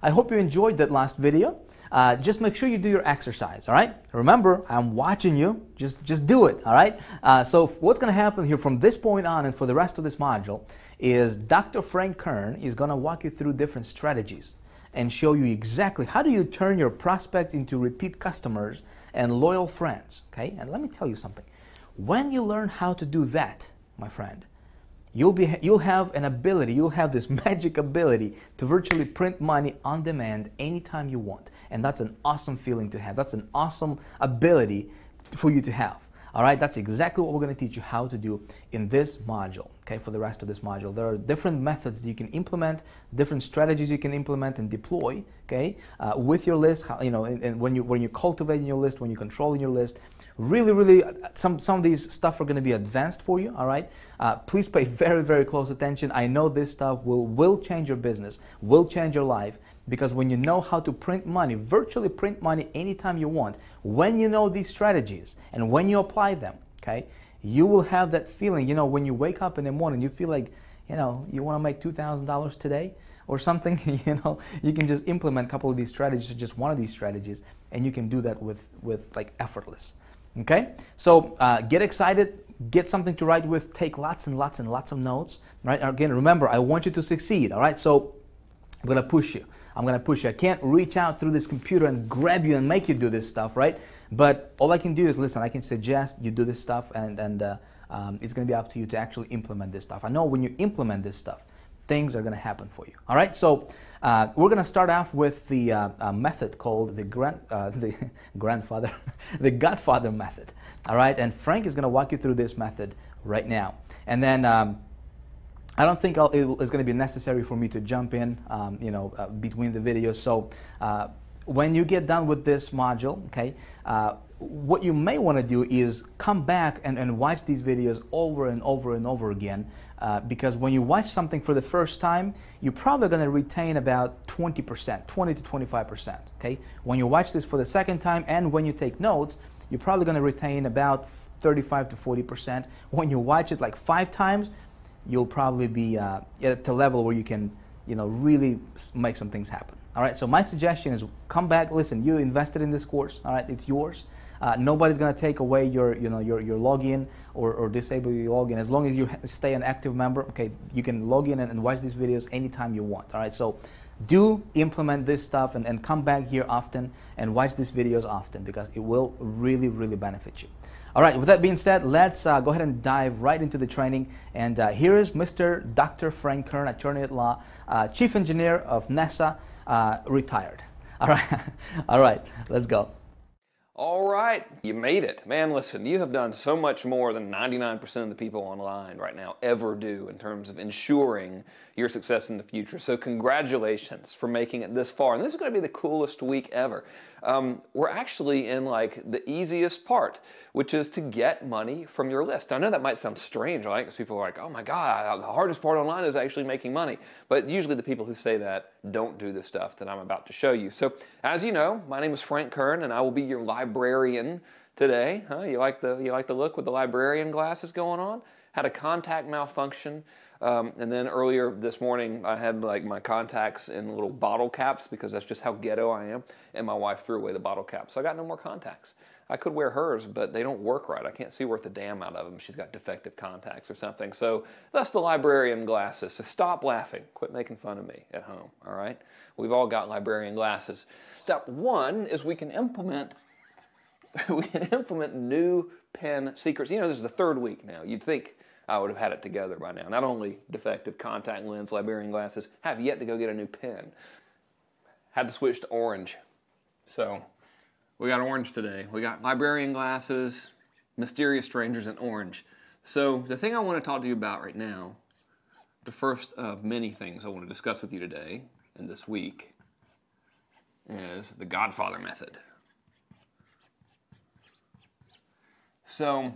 I hope you enjoyed that last video. Just make sure you do your exercise, all right? Remember, I'm watching you. Just do it, all right? So what's going to happen here from this point on and for the rest of this module is Dr. Frank Kern is going to walk you through different strategies and show you exactly how do you turn your prospects into repeat customers and loyal friends, okay? And let me tell you something. When you learn how to do that, my friend, you'll have an ability, you'll have this magic ability to virtually print money on demand anytime you want. And that's an awesome feeling to have. That's an awesome ability for you to have. All right, that's exactly what we're going to teach you how to do in this module, okay, for the rest of this module. There are different methods that you can implement, different strategies you can implement and deploy, okay, with your list, and when you're cultivating your list, when you're controlling your list. Really, some of these stuff are going to be advanced for you, all right? Please pay very close attention. I know this stuff will change your business, will change your life, because when you know how to print money, virtually print money anytime you want, when you know these strategies and when you apply them, okay, you will have that feeling, when you wake up in the morning, you feel like, you want to make $2,000 today or something, you can just implement a couple of these strategies or just one of these strategies, and you can do that with like effortless. Okay, so get excited, get something to write with, take lots and lots of notes, right? Again, remember, I want you to succeed, all right? So I'm going to push you. I can't reach out through this computer and grab you and make you do this stuff, right? But all I can do is, listen, I can suggest you do this stuff, and it's going to be up to you to actually implement this stuff. I know when you implement this stuff, things are going to happen for you. All right, so we're going to start off with the method called the Godfather Method. All right, and Frank is going to walk you through this method right now. And then I don't think it's going to be necessary for me to jump in, between the videos. So when you get done with this module, okay, what you may want to do is come back and watch these videos over and over again, because when you watch something for the first time, you're probably going to retain about 20%, 20 to 25%, okay? When you watch this for the second time and when you take notes, you're probably going to retain about 35 to 40%. When you watch it like 5 times, you'll probably be at the level where you can, really make some things happen. All right, so my suggestion is come back, listen, you invested in this course, all right, it's yours. Nobody's going to take away your login or disable your login. As long as you stay an active member, okay, you can log in and watch these videos anytime you want. All right, so do implement this stuff and come back here often and watch these videos often, because it will really benefit you. All right, with that being said, let's go ahead and dive right into the training. And here is Mr. Dr. Frank Kern, attorney at law, chief engineer of NASA, retired. All right, all right, let's go. All right, you made it. Man, listen, you have done so much more than 99% of the people online right now ever do in terms of ensuring your success in the future. So congratulations for making it this far. And this is going to be the coolest week ever. We're actually in like the easiest part, which is to get money from your list. I know that might sound strange, right? Because people are like, oh my God, the hardest part online is actually making money. But usually the people who say that don't do the stuff that I'm about to show you. So as you know, my name is Frank Kern, and I will be your librarian today. Huh? You like the look with the librarian glasses going on? Had a contact malfunction. And then earlier this morning, I had like my contacts in little bottle caps, because that's just how ghetto I am. And my wife threw away the bottle caps, so I got no more contacts. I could wear hers, but they don't work right. I can't see worth a damn out of them. She's got defective contacts or something. So that's the librarian glasses. So stop laughing. Quit making fun of me at home, all right? We've all got librarian glasses. Step 1 is we can implement new pen secrets. This is the 3rd week now. You'd think I would have had it together by now. Not only defective contact lens, librarian glasses, have yet to go get a new pen. Had to switch to orange. So we got orange today. We got librarian glasses, mysterious strangers, and orange. So the thing I want to talk to you about right now, the first of many things I want to discuss with you today and this week, is the Godfather Method. So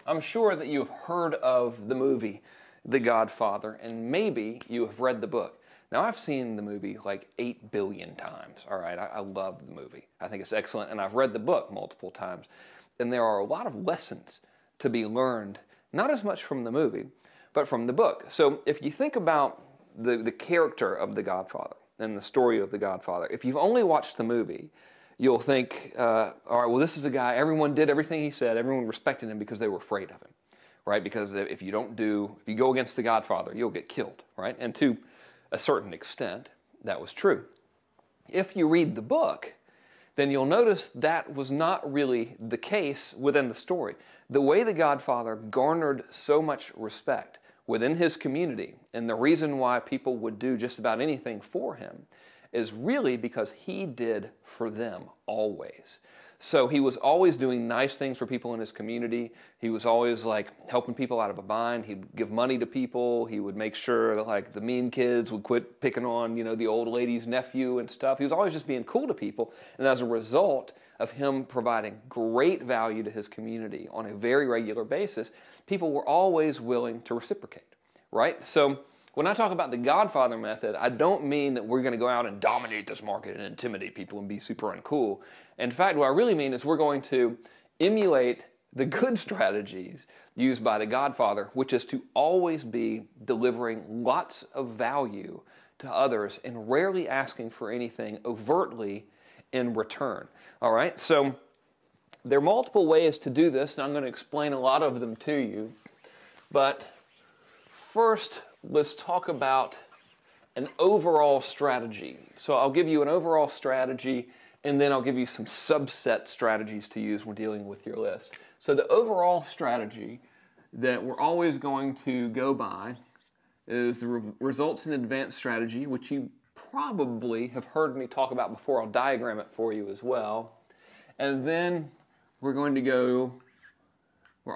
I'm sure that you have heard of the movie The Godfather, and maybe you have read the book. Now, I've seen the movie like 8 billion times, all right? I love the movie. I think it's excellent, and I've read the book multiple times. And there are a lot of lessons to be learned, not as much from the movie, but from the book. So if you think about the character of the Godfather, in the story of The Godfather. If you've only watched the movie, you'll think, all right, well, this is a guy, everyone did everything he said, everyone respected him because they were afraid of him, right? Because if you go against The Godfather, you'll get killed, right? And to a certain extent, that was true. If you read the book, then you'll notice that was not really the case within the story. The way The Godfather garnered so much respect within his community, and the reason why people would do just about anything for him, is really because he did for them always. So he was always doing nice things for people in his community. He was always like helping people out of a bind. He'd give money to people. He would make sure that like the mean kids would quit picking on, the old lady's nephew and stuff. He was always just being cool to people. And as a result of him providing great value to his community on a very regular basis, people were always willing to reciprocate, right? So when I talk about the Godfather method, I don't mean that we're going to go out and dominate this market and intimidate people and be super uncool. In fact, what I really mean is we're going to emulate the good strategies used by the Godfather, which is to always be delivering lots of value to others and rarely asking for anything overtly in return. All right, so there are multiple ways to do this, and I'm going to explain a lot of them to you. But first, let's talk about an overall strategy. So I'll give you an overall strategy, and then I'll give you some subset strategies to use when dealing with your list. So the overall strategy that we're always going to go by is the results in advanced strategy, which you probably have heard me talk about before. I'll diagram it for you as well. And then we're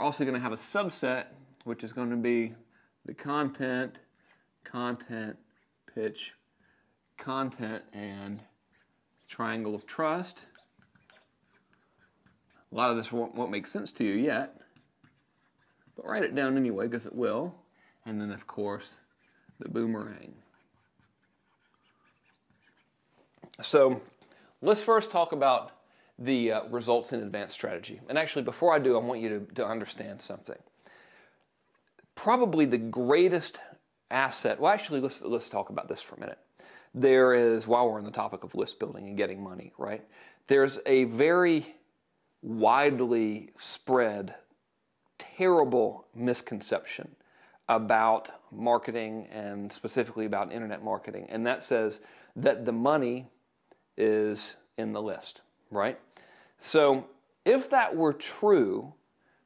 also going to have a subset, which is going to be the content, pitch, content, and triangle of trust. A lot of this won't make sense to you yet, but write it down anyway because it will. And then, of course, the boomerang. So let's first talk about the results in advanced strategy. And actually, before I do, I want you to understand something. Probably the greatest asset, well, actually, let's talk about this for a minute. There is, while we're on the topic of list building and getting money, right? There's a very widely spread, terrible misconception about marketing and specifically about internet marketing. And that says that the money is in the list, right? So if that were true,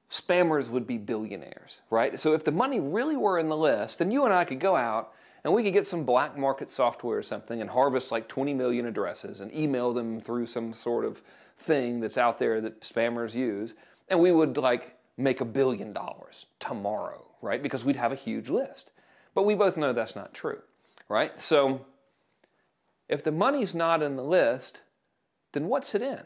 spammers would be billionaires, right? So if the money really were in the list, then you and I could go out and we could get some black market software or something and harvest like 20 million addresses and email them through some sort of thing that's out there that spammers use, and we would like make $1 billion tomorrow, right? Because we'd have a huge list. But we both know that's not true, right? So if the money's not in the list, then what's it in?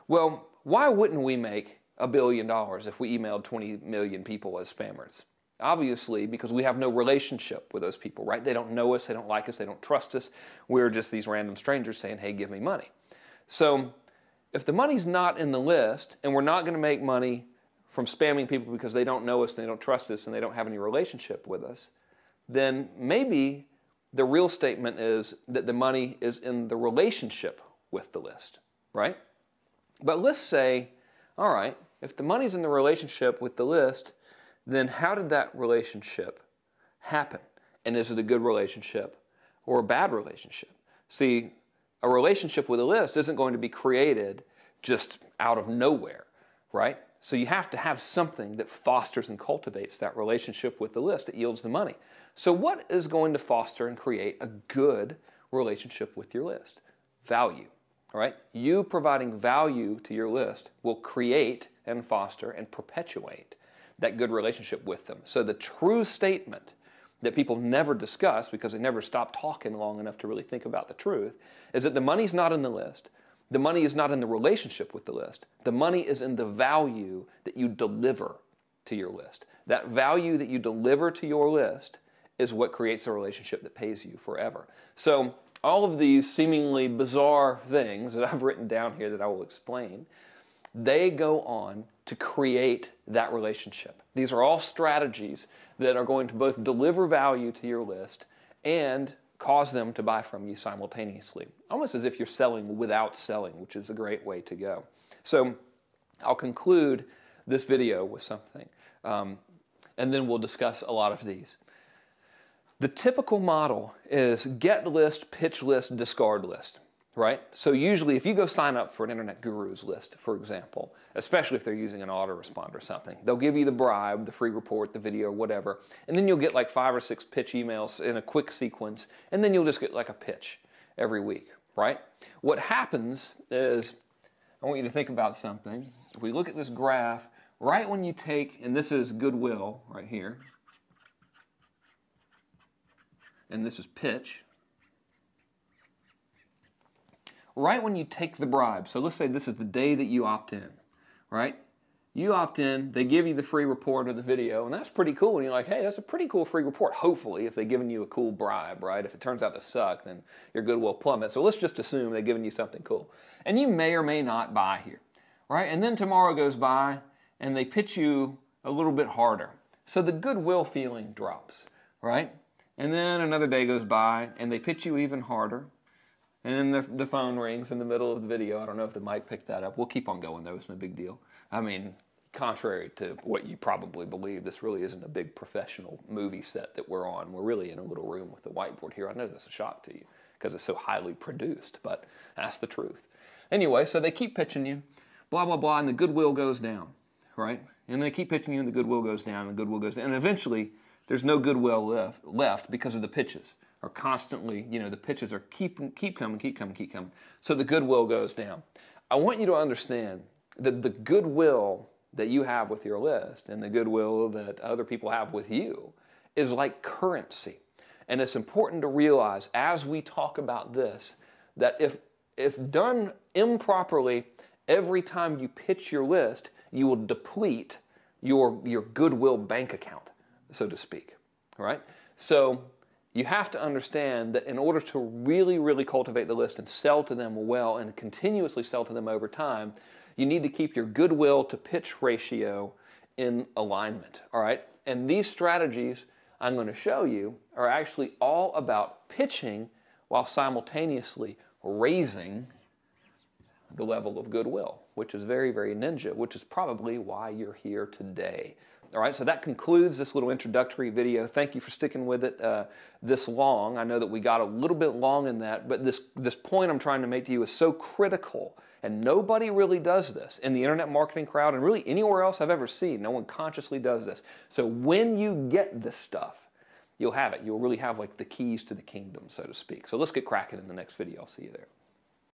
Well, why wouldn't we make $1 billion if we emailed 20 million people as spammers? Obviously, because we have no relationship with those people, right? They don't know us, they don't like us, they don't trust us. We're just these random strangers saying, hey, give me money. So if the money's not in the list and we're not going to make money from spamming people because they don't know us, they don't trust us, and they don't have any relationship with us, then maybe the real statement is that the money is in the relationship with the list, right? But let's say, all right, if the money's in the relationship with the list, then how did that relationship happen? And is it a good relationship or a bad relationship? See, a relationship with a list isn't going to be created just out of nowhere, right? So you have to have something that fosters and cultivates that relationship with the list that yields the money. So what is going to foster and create a good relationship with your list? Value, right? You providing value to your list will create and foster and perpetuate that good relationship with them. So the true statement that people never discuss because they never stop talking long enough to really think about the truth is that the money's not in the list. The money is not in the relationship with the list. The money is in the value that you deliver to your list. That value that you deliver to your list is what creates a relationship that pays you forever. So all of these seemingly bizarre things that I've written down here that I will explain, they go on to create that relationship. These are all strategies that are going to both deliver value to your list and cause them to buy from you simultaneously, almost as if you're selling without selling, which is a great way to go. So I'll conclude this video with something, and then we'll discuss a lot of these. The typical model is get list, pitch list, discard list, right? So usually if you go sign up for an Internet Guru's list, for example, especially if they're using an autoresponder or something, they'll give you the bribe, the free report, the video, whatever, and then you'll get like 5 or 6 pitch emails in a quick sequence, and then you'll just get like a pitch every week, right? What happens is, I want you to think about something. If we look at this graph, right when you take, and this is goodwill right here, and this is pitch. Right when you take the bribe, so let's say this is the day that you opt in, right? You opt in, they give you the free report or the video, and that's pretty cool. And you're like, hey, that's a pretty cool free report, hopefully, if they've given you a cool bribe, right? If it turns out to suck, then your goodwill plummets. So let's just assume they've given you something cool. And you may or may not buy here, right? And then tomorrow goes by, and they pitch you a little bit harder. So the goodwill feeling drops, right? And then another day goes by, and they pitch you even harder. And then the phone rings in the middle of the video. I don't know if the mic picked that up. We'll keep on going, though. It's no big deal. I mean, contrary to what you probably believe, this really isn't a big professional movie set that we're on. We're really in a little room with a whiteboard here. I know that's a shock to you because it's so highly produced, but that's the truth. Anyway, so they keep pitching you, blah, blah, blah, and the goodwill goes down, right? And they keep pitching you, and the goodwill goes down, and the goodwill goes down. And eventually, there's no goodwill left because of the pitches are constantly, you know, the pitches are keep coming. So the goodwill goes down. I want you to understand that the goodwill that you have with your list and the goodwill that other people have with you is like currency. And it's important to realize as we talk about this, that if done improperly, every time you pitch your list, you will deplete your goodwill bank account, so to speak, right? So you have to understand that in order to really, really cultivate the list and sell to them well and continuously sell to them over time, you need to keep your goodwill to pitch ratio in alignment, all right? And these strategies I'm going to show you are actually all about pitching while simultaneously raising the level of goodwill, which is very, very ninja, which is probably why you're here today. All right, so that concludes this little introductory video. Thank you for sticking with it this long. I know that we got a little bit long in that, but this point I'm trying to make to you is so critical, and nobody really does this in the internet marketing crowd and really anywhere else I've ever seen. No one consciously does this. So when you get this stuff, you'll have it. You'll really have like the keys to the kingdom, so to speak. So let's get cracking in the next video. I'll see you there.